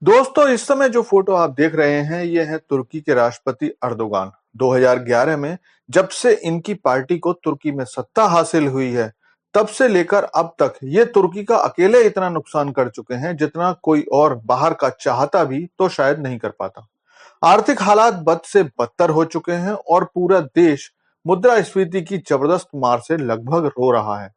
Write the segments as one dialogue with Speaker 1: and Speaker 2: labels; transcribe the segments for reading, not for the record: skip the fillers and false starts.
Speaker 1: दोस्तों, इस समय जो फोटो आप देख रहे हैं ये है तुर्की के राष्ट्रपति अर्दोगान। 2011 में जब से इनकी पार्टी को तुर्की में सत्ता हासिल हुई है, तब से लेकर अब तक ये तुर्की का अकेले इतना नुकसान कर चुके हैं जितना कोई और बाहर का चाहता भी तो शायद नहीं कर पाता। आर्थिक हालात बद से बदतर हो चुके हैं और पूरा देश मुद्रास्फीति की जबरदस्त मार से लगभग रो रहा है।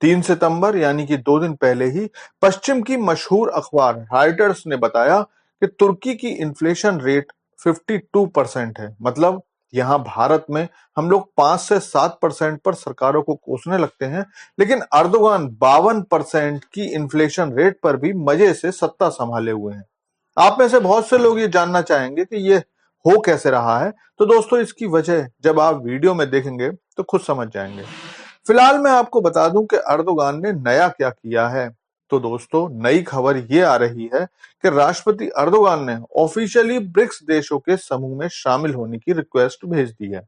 Speaker 1: 3 सितंबर यानी कि 2 दिन पहले ही पश्चिम की मशहूर अखबार राइटर्स ने बताया कि तुर्की की इन्फ्लेशन रेट 52% है। मतलब यहाँ भारत में हम लोग 5 से 7% पर सरकारों को कोसने लगते हैं, लेकिन अर्दोगान 52% की इन्फ्लेशन रेट पर भी मजे से सत्ता संभाले हुए हैं। आप में से बहुत से लोग ये जानना चाहेंगे कि ये हो कैसे रहा है। तो दोस्तों, इसकी वजह जब आप वीडियो में देखेंगे तो खुद समझ जाएंगे। फिलहाल मैं आपको बता दूं कि अर्दोगान ने नया क्या किया है। तो दोस्तों, नई खबर ये आ रही है कि राष्ट्रपति अर्दोगान ने ऑफिशियली ब्रिक्स देशों के समूह में शामिल होने की रिक्वेस्ट भेज दी है।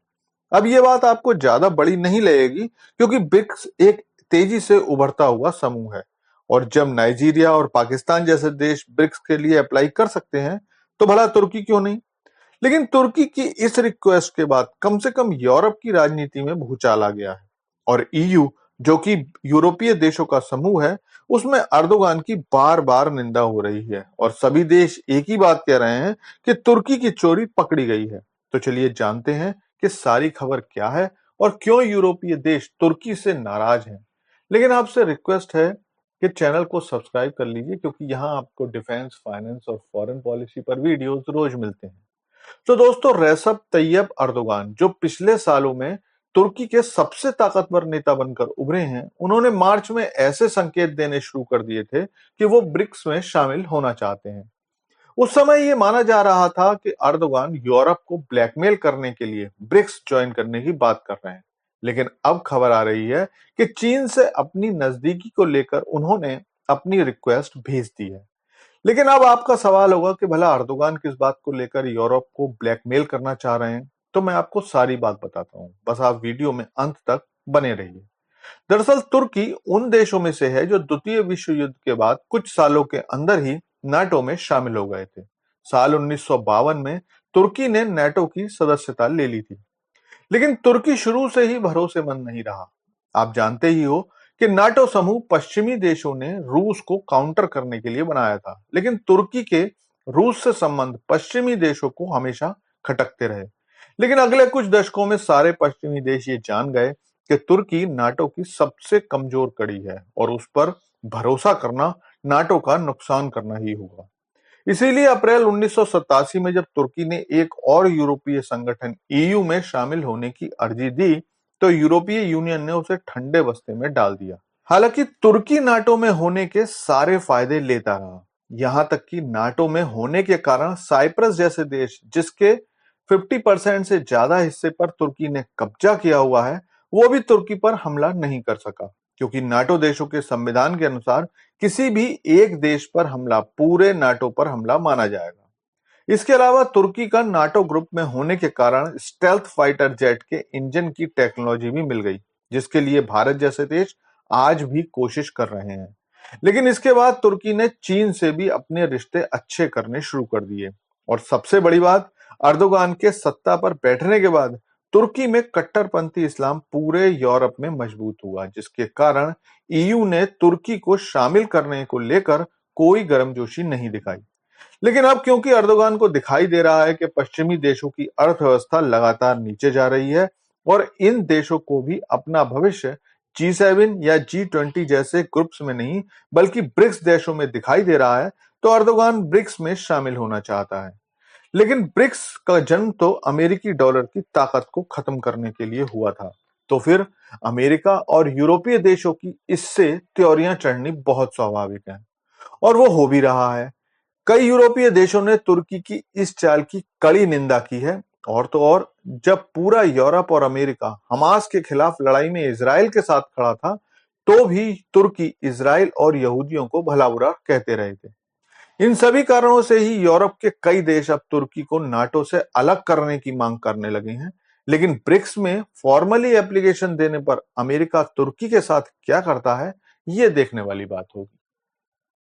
Speaker 1: अब ये बात आपको ज्यादा बड़ी नहीं लगेगी, क्योंकि ब्रिक्स एक तेजी से उभरता हुआ समूह है और जब नाइजीरिया और पाकिस्तान जैसे देश ब्रिक्स के लिए अप्लाई कर सकते हैं, तो भला तुर्की क्यों नहीं। लेकिन तुर्की की इस रिक्वेस्ट के बाद कम से कम यूरोप की राजनीति में भूचाल आ गया है और ईयू, जो कि यूरोपीय देशों का समूह है, उसमें अर्दोगान की बार बार निंदा हो रही है और सभी देश एक ही बात कह रहे हैं कि तुर्की की चोरी पकड़ी गई है। तो चलिए जानते हैं कि सारी खबर क्या है और क्यों यूरोपीय देश तुर्की से नाराज हैं। लेकिन आपसे रिक्वेस्ट है कि चैनल को सब्सक्राइब कर लीजिए, क्योंकि यहाँ आपको डिफेंस, फाइनेंस और फॉरेन पॉलिसी पर वीडियोस रोज मिलते हैं। तो दोस्तों, रेसेप तैयब अर्दोगान जो पिछले सालों में तुर्की के सबसे ताकतवर नेता बनकर उभरे हैं, उन्होंने मार्च में ऐसे संकेत देने शुरू कर दिए थे कि वो ब्रिक्स में शामिल होना चाहते हैं। उस समय ये माना जा रहा था कि अर्दोगान यूरोप को ब्लैकमेल करने के लिए ब्रिक्स ज्वाइन करने की बात कर रहे हैं। लेकिन अब खबर आ रही है कि चीन से अपनी नजदीकी को लेकर उन्होंने अपनी रिक्वेस्ट भेज दी है। लेकिन अब आपका सवाल होगा कि भला अर्दोगान किस बात को लेकर यूरोप को ब्लैकमेल करना चाह रहे हैं। तो मैं आपको सारी बात बताता हूं, बस आप वीडियो में अंत तक बने रहिए। दरअसल तुर्की उन देशों में से है जो द्वितीय विश्व युद्ध के बाद कुछ सालों के अंदर ही नाटो में शामिल हो गए थे। साल 1952 में तुर्की ने नाटो की सदस्यता ले ली थी। लेकिन तुर्की शुरू से ही भरोसेमंद नहीं रहा। आप जानते ही हो कि नाटो समूह पश्चिमी देशों ने रूस को काउंटर करने के लिए बनाया था, लेकिन तुर्की के रूस से संबंध पश्चिमी देशों को हमेशा खटकते रहे। लेकिन अगले कुछ दशकों में सारे पश्चिमी देश ये जान गए कि तुर्की नाटो की सबसे कमजोर कड़ी है और उस पर भरोसा करना नाटो का नुकसान करना ही होगा। इसीलिए अप्रैल 1987 में जब तुर्की ने एक और यूरोपीय संगठन ईयू में शामिल होने की अर्जी दी, तो यूरोपीय यूनियन ने उसे ठंडे बस्ते में डाल दिया। हालांकि तुर्की नाटो में होने के सारे फायदे लेता रहा। यहां तक कि नाटो में होने के कारण साइप्रस जैसे देश, जिसके 50% से ज्यादा हिस्से पर तुर्की ने कब्जा किया हुआ है, वो भी तुर्की पर हमला नहीं कर सका, क्योंकि नाटो देशों के संविधान के अनुसार किसी भी एक देश पर हमला पूरे नाटो पर हमला माना जाएगा। इसके अलावा तुर्की का नाटो ग्रुप में होने के कारण स्टेल्थ फाइटर जेट के इंजन की टेक्नोलॉजी भी मिल गई, जिसके लिए भारत जैसे देश आज भी कोशिश कर रहे हैं। लेकिन इसके बाद तुर्की ने चीन से भी अपने रिश्ते अच्छे करने शुरू कर दिए और सबसे बड़ी बात, अर्दोगान के सत्ता पर बैठने के बाद तुर्की में कट्टरपंथी इस्लाम पूरे यूरोप में मजबूत हुआ, जिसके कारण ईयू ने तुर्की को शामिल करने को लेकर कोई गर्मजोशी नहीं दिखाई। लेकिन अब क्योंकि अर्दोगान को दिखाई दे रहा है कि पश्चिमी देशों की अर्थव्यवस्था लगातार नीचे जा रही है और इन देशों को भी अपना भविष्य G7 या G20 जैसे ग्रुप्स में नहीं बल्कि ब्रिक्स देशों में दिखाई दे रहा है, तो अर्दोगान ब्रिक्स में शामिल होना चाहता है। लेकिन ब्रिक्स का जन्म तो अमेरिकी डॉलर की ताकत को खत्म करने के लिए हुआ था, तो फिर अमेरिका और यूरोपीय देशों की इससे त्योरियां चढ़नी बहुत स्वाभाविक है और वो हो भी रहा है। कई यूरोपीय देशों ने तुर्की की इस चाल की कड़ी निंदा की है और तो और जब पूरा यूरोप और अमेरिका हमास के खिलाफ लड़ाई में इजराइल के साथ खड़ा था, तो भी तुर्की इजराइल और यहूदियों को भला बुरा कहते रहे थे। इन सभी कारणों से ही यूरोप के कई देश अब तुर्की को नाटो से अलग करने की मांग करने लगे हैं। लेकिन ब्रिक्स में फॉर्मली एप्लीकेशन देने पर अमेरिका तुर्की के साथ क्या करता है, ये देखने वाली बात होगी।